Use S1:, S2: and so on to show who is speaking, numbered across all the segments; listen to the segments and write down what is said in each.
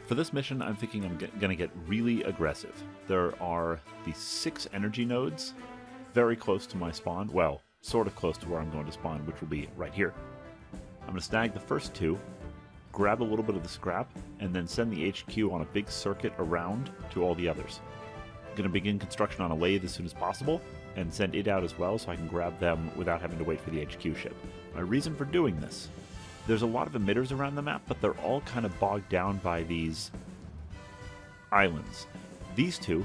S1: For this mission, I'm thinking I'm going to get really aggressive. There are these 6 energy nodes very close to my spawn. Well, sort of close to where I'm going to spawn, which will be right here. I'm going to snag the first 2, grab a little bit of the scrap, and then send the HQ on a big circuit around to all the others. I'm going to begin construction on a lathe as soon as possible, and send it out as well so I can grab them without having to wait for the HQ ship. My reason for doing this: there's a lot of emitters around the map, but they're all kind of bogged down by these islands. These 2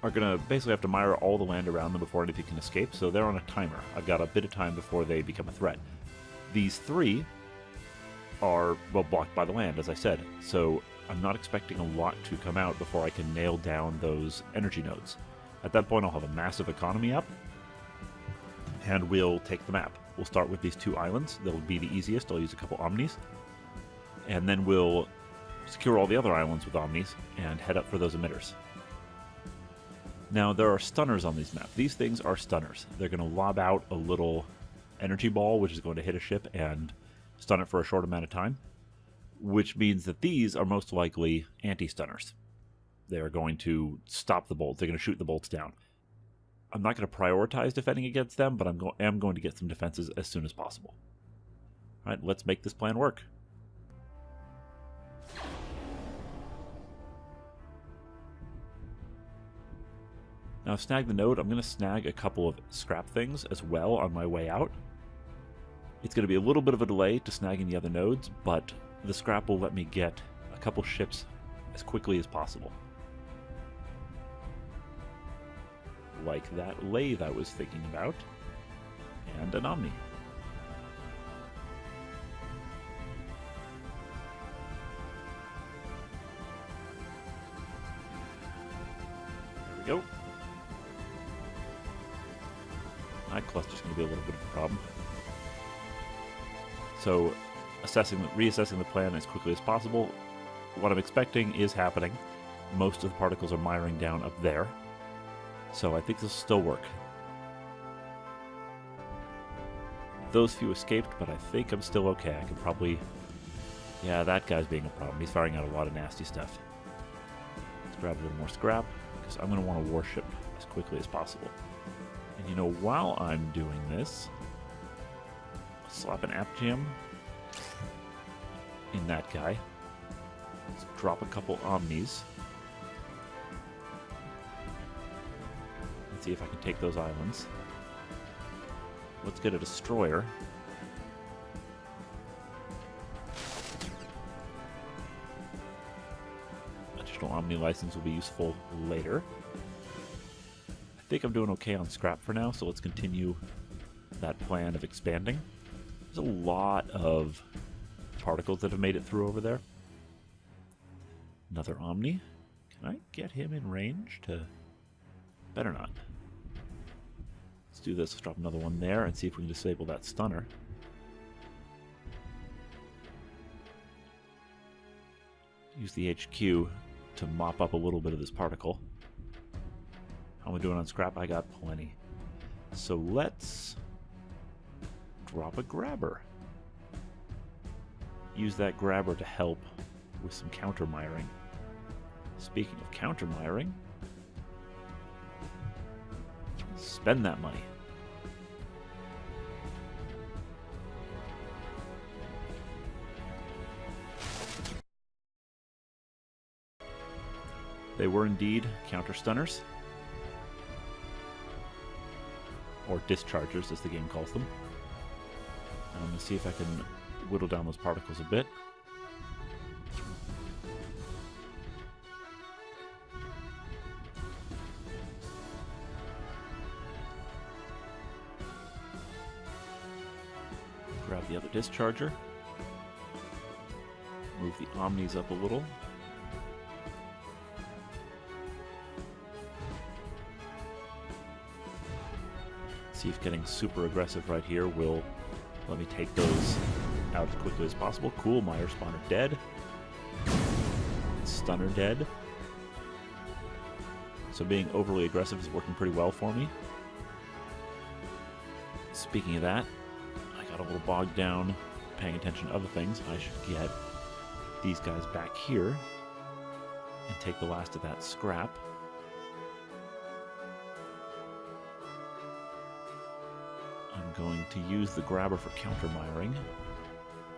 S1: are going to basically have to mire all the land around them before anything can escape, so they're on a timer. I've got a bit of time before they become a threat. These 3 are, well, blocked by the land, as I said, so I'm not expecting a lot to come out before I can nail down those energy nodes. At that point, I'll have a massive economy up, and we'll take the map. We'll start with these 2 islands. They'll be the easiest. I'll use a couple Omnis, and then we'll secure all the other islands with Omnis and head up for those emitters. Now, there are stunners on these maps. These things are stunners. They're going to lob out a little energy ball, which is going to hit a ship and stun it for a short amount of time, which means that these are most likely anti-stunners. They are going to stop the bolts. They're going to shoot the bolts down. I'm not going to prioritize defending against them, but I am going to get some defenses as soon as possible. All right, let's make this plan work. Now, snag the node. I'm going to snag a couple of scrap things as well on my way out. It's going to be a little bit of a delay to snagging the other nodes, but the scrap will let me get a couple ships as quickly as possible. Like that lathe I was thinking about, and an Omni. There we go. That cluster's going to be a little bit of a problem. So, reassessing the plan as quickly as possible. What I'm expecting is happening. Most of the particles are miring down up there. So I think this will still work. Those few escaped, but I think I'm still okay. I can probably... Yeah, that guy's being a problem. He's firing out a lot of nasty stuff. Let's grab a little more scrap, because I'm going to want a warship as quickly as possible. And you know, while I'm doing this, I'll slap an app jam in that guy. Let's drop a couple Omnis. Let's see if I can take those islands. Let's get a destroyer. Additional Omni license will be useful later. I think I'm doing okay on scrap for now, so let's continue that plan of expanding. There's a lot of particles that have made it through over there. Another Omni. Can I get him in range to... Better not. Let's do this. Let's drop another one there and see if we can disable that stunner. Use the HQ to mop up a little bit of this particle. How am I doing on scrap? I got plenty. So let's drop a grabber. Use that grabber to help with some counter miring. Speaking of counter miring, spend that money. They were indeed counter stunners. Or dischargers, as the game calls them. And I'm going to see if I can whittle down those particles a bit. Grab the other discharger. Move the Omnis up a little. See if getting super aggressive right here will let me take those out as quickly as possible. Cool, Mire Spawner dead. Stunner dead. So being overly aggressive is working pretty well for me. Speaking of that, I got a little bogged down paying attention to other things. I should get these guys back here and take the last of that scrap. I'm going to use the grabber for counter-miring.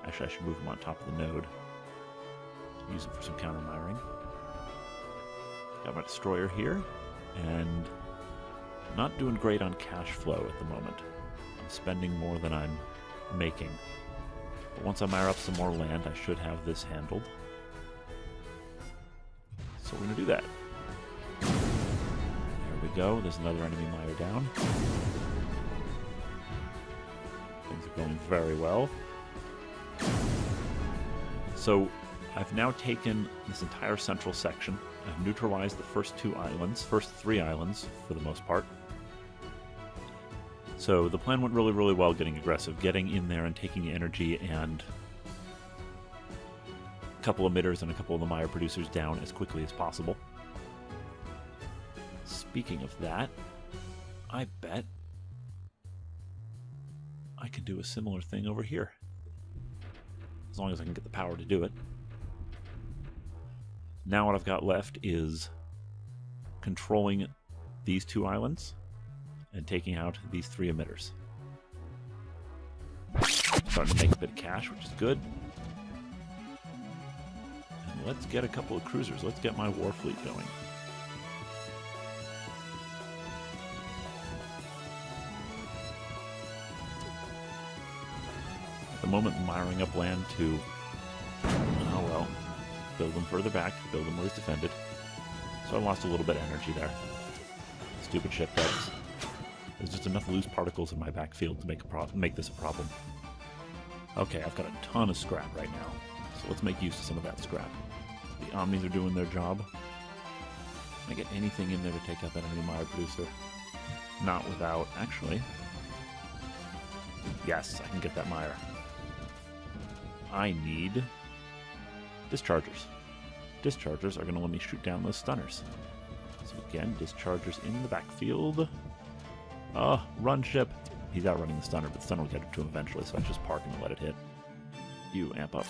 S1: Actually, I should move him on top of the node. Use it for some counter-miring. Got my destroyer here, and not doing great on cash flow at the moment. I'm spending more than I'm making. But once I mire up some more land, I should have this handled. So we're going to do that. There we go. There's another enemy mire down. Things are going very well. So I've now taken this entire central section. I've neutralized the first three islands for the most part. So the plan went really, really well getting aggressive, getting in there and taking the energy and a couple emitters and a couple of the mire producers down as quickly as possible. Speaking of that, I bet I can do a similar thing over here. As long as I can get the power to do it. Now what I've got left is controlling these two islands and taking out these three emitters. Starting to make a bit of cash, which is good. And let's get a couple of cruisers. Let's get my war fleet going. At the moment, miring up land to, oh well, build them further back, build them where it's defended. So I lost a little bit of energy there. Stupid ship decks. There's just enough loose particles in my backfield to make this a problem. Okay, I've got a ton of scrap right now, so let's make use of some of that scrap. The Omnis are doing their job. Can I get anything in there to take out that enemy mire producer? Not without, actually. Yes, I can get that mire. I need dischargers. Dischargers are going to let me shoot down those stunners. So again, dischargers in the backfield. Run ship. He's outrunning the stunner, but the stunner will get to him eventually, so I just park and let it hit. You amp up.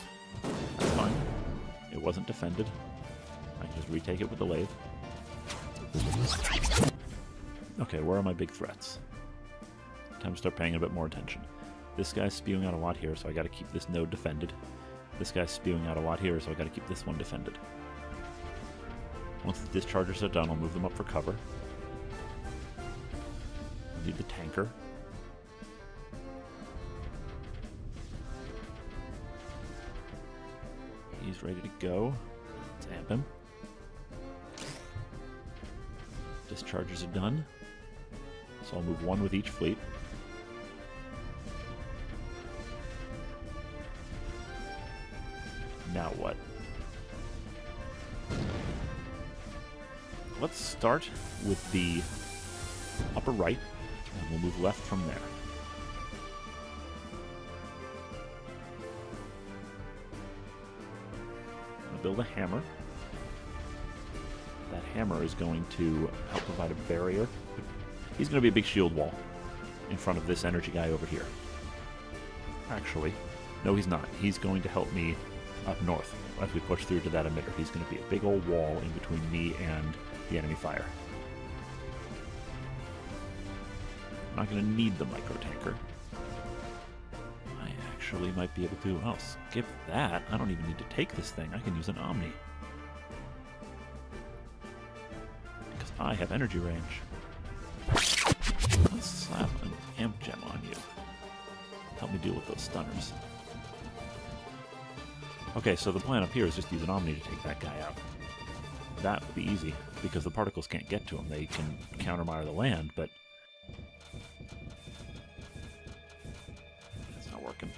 S1: That's fine. It wasn't defended. I can just retake it with the lathe. Okay, where are my big threats? Time to start paying a bit more attention. This guy's spewing out a lot here, so I gotta keep this node defended. This guy's spewing out a lot here, so I gotta keep this one defended. Once the dischargers are done, I'll move them up for cover. Need the tanker. He's ready to go. Let's amp him. Dischargers are done. So I'll move one with each fleet. Now what? Let's start with the upper right, and we'll move left from there. I'm going to build a hammer. That hammer is going to help provide a barrier. He's going to be a big shield wall in front of this energy guy over here. Actually, no he's not. He's going to help me up north as we push through to that emitter. He's going to be a big old wall in between me and the enemy fire. I'm not going to need the micro tanker. I actually might be able to... Oh, skip that. I don't even need to take this thing. I can use an Omni. Because I have energy range. Let's slap an amp gem on you. Help me deal with those stunners. Okay, so the plan up here is just use an Omni to take that guy out. That would be easy, because the particles can't get to him. They can countermire the land, but... it's not working.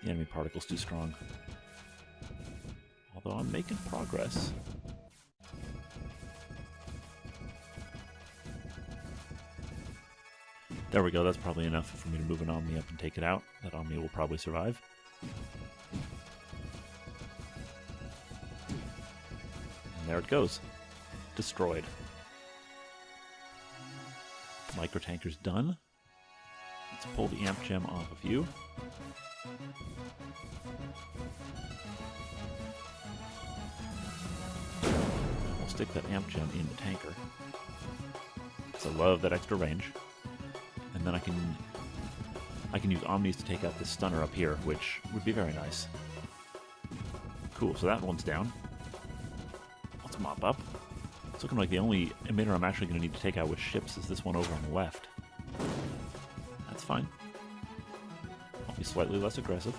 S1: The enemy particle's too strong. Although I'm making progress. There we go, that's probably enough for me to move an Omni up and take it out. That Omni will probably survive. And there it goes. Destroyed. Micro-tanker's done. Let's pull the amp gem off of you. stick that amp gem in the tanker. So I love that extra range. And then I can use Omnis to take out this stunner up here, which would be very nice. Cool, so that one's down. Let's mop up. It's looking like the only emitter I'm actually going to need to take out with ships is this one over on the left. That's fine. I'll be slightly less aggressive.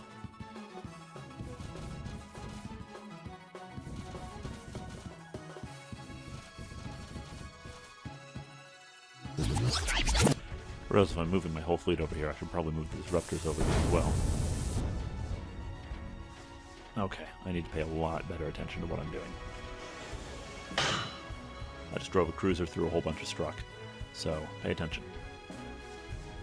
S1: Whereas if I'm moving my whole fleet over here, I should probably move the disruptors over here as well. Okay, I need to pay a lot better attention to what I'm doing. I just drove a cruiser through a whole bunch of struck, so pay attention.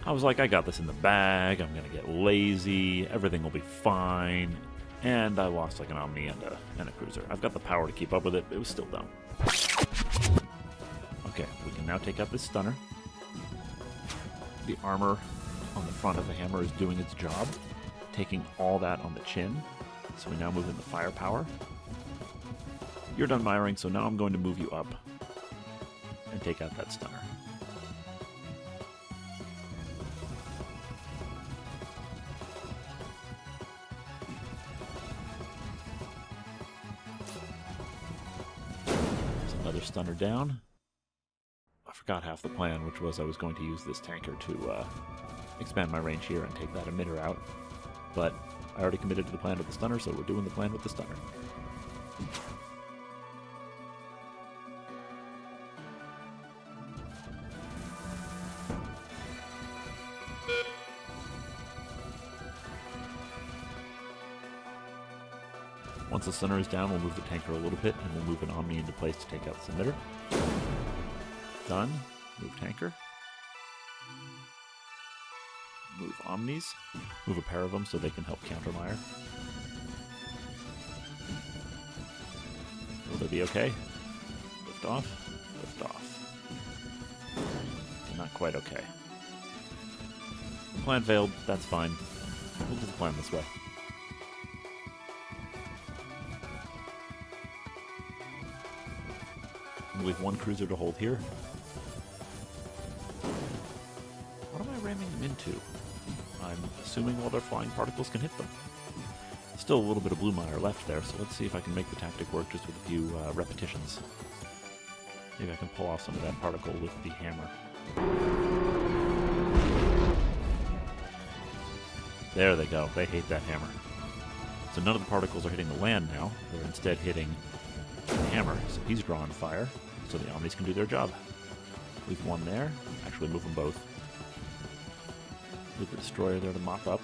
S1: I was like, I got this in the bag, I'm gonna get lazy, everything will be fine, and I lost like an Omni and a cruiser. I've got the power to keep up with it, but it was still dumb. Okay, we can now take out this stunner. The armor on the front of the hammer is doing its job, taking all that on the chin. So we now move into firepower. You're done firing, so now I'm going to move you up and take out that stunner. There's another stunner down. I forgot half the plan, which was I was going to use this tanker to expand my range here and take that emitter out. But I already committed to the plan with the stunner, so we're doing the plan with the stunner. Once the stunner is down, we'll move the tanker a little bit, and we'll move an Omni into place to take out this emitter. Done. Move tanker. Move Omnis. Move a pair of them so they can help countermire. Will they be okay? Lift off. Lift off. They're not quite okay. The plan failed. That's fine. We'll do the plan this way. We'll leave one cruiser to hold here. What am I ramming them into? I'm assuming all their flying particles can hit them. Still a little bit of blue mire left there, so let's see if I can make the tactic work just with a few repetitions. Maybe I can pull off some of that particle with the hammer. There they go. They hate that hammer. So none of the particles are hitting the land now. They're instead hitting the hammer. So he's drawing fire, so the Omnis can do their job. Leave one there. Actually, move them both. Leave the destroyer there to mop up.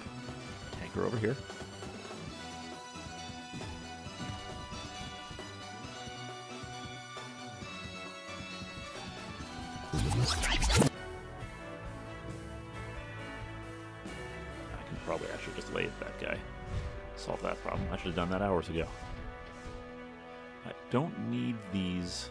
S1: Tanker over here. I should just lay that guy. Solve that problem. I should have done that hours ago. I don't need these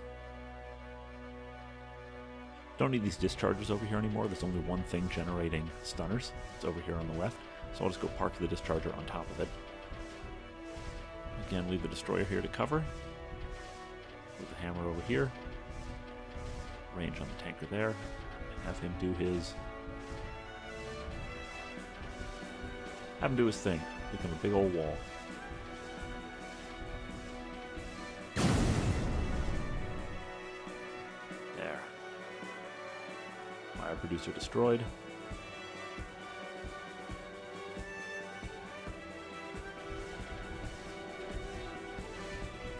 S1: discharges over here anymore. There's only one thing generating stunners. It's over here on the left. So I'll just go park the discharger on top of it. Again, leave the destroyer here to cover. Move the hammer over here. Range on the tanker there. Have him do his... Have him do his thing. Become a big old wall. There. Fire producer destroyed.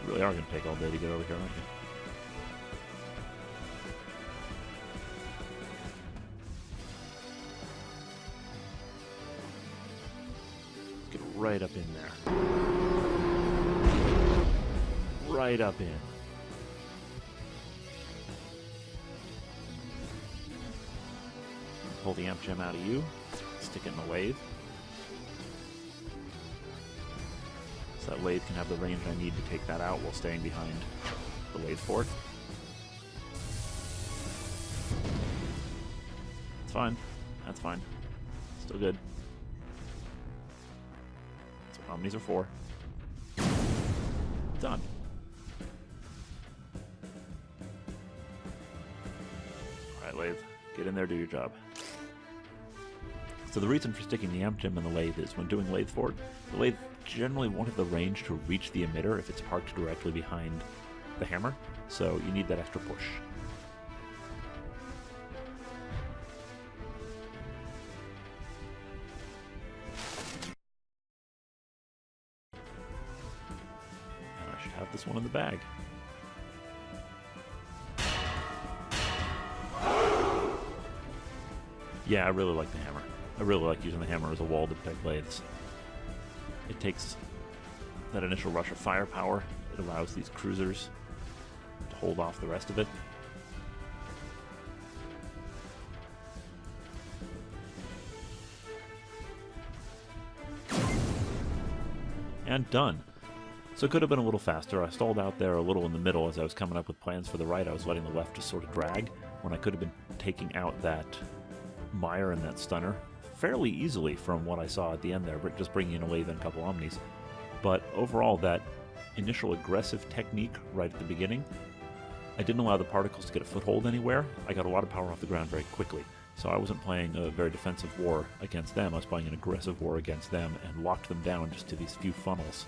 S1: You really are going to take all day to get over here, aren't you? Right up in there. Right up in. Pull the amp gem out of you. Stick it in the lathe. So that lathe can have the range I need to take that out while staying behind the lathe fort. It's fine. That's fine. Still good. Omnis are 4. Done. lathe. Get in there, do your job. So the reason for sticking the amp gem in the lathe is when doing lathe forward, the lathe generally won't have the range to reach the emitter if it's parked directly behind the hammer, so you need that extra push. And I should have this one in the bag. Yeah, I really like the hammer. I really like using the hammer as a wall to protect lathes. It takes that initial rush of firepower. It allows these cruisers to hold off the rest of it. And done. So it could have been a little faster. I stalled out there a little in the middle as I was coming up with plans for the right. I was letting the left just sort of drag when I could have been taking out that mire and that stunner fairly easily from what I saw at the end there, but just bringing in a lathe and a couple omnis. But overall, that initial aggressive technique right at the beginning, I didn't allow the particles to get a foothold anywhere. I got a lot of power off the ground very quickly. So I wasn't playing a very defensive war against them. I was playing an aggressive war against them and locked them down just to these few funnels.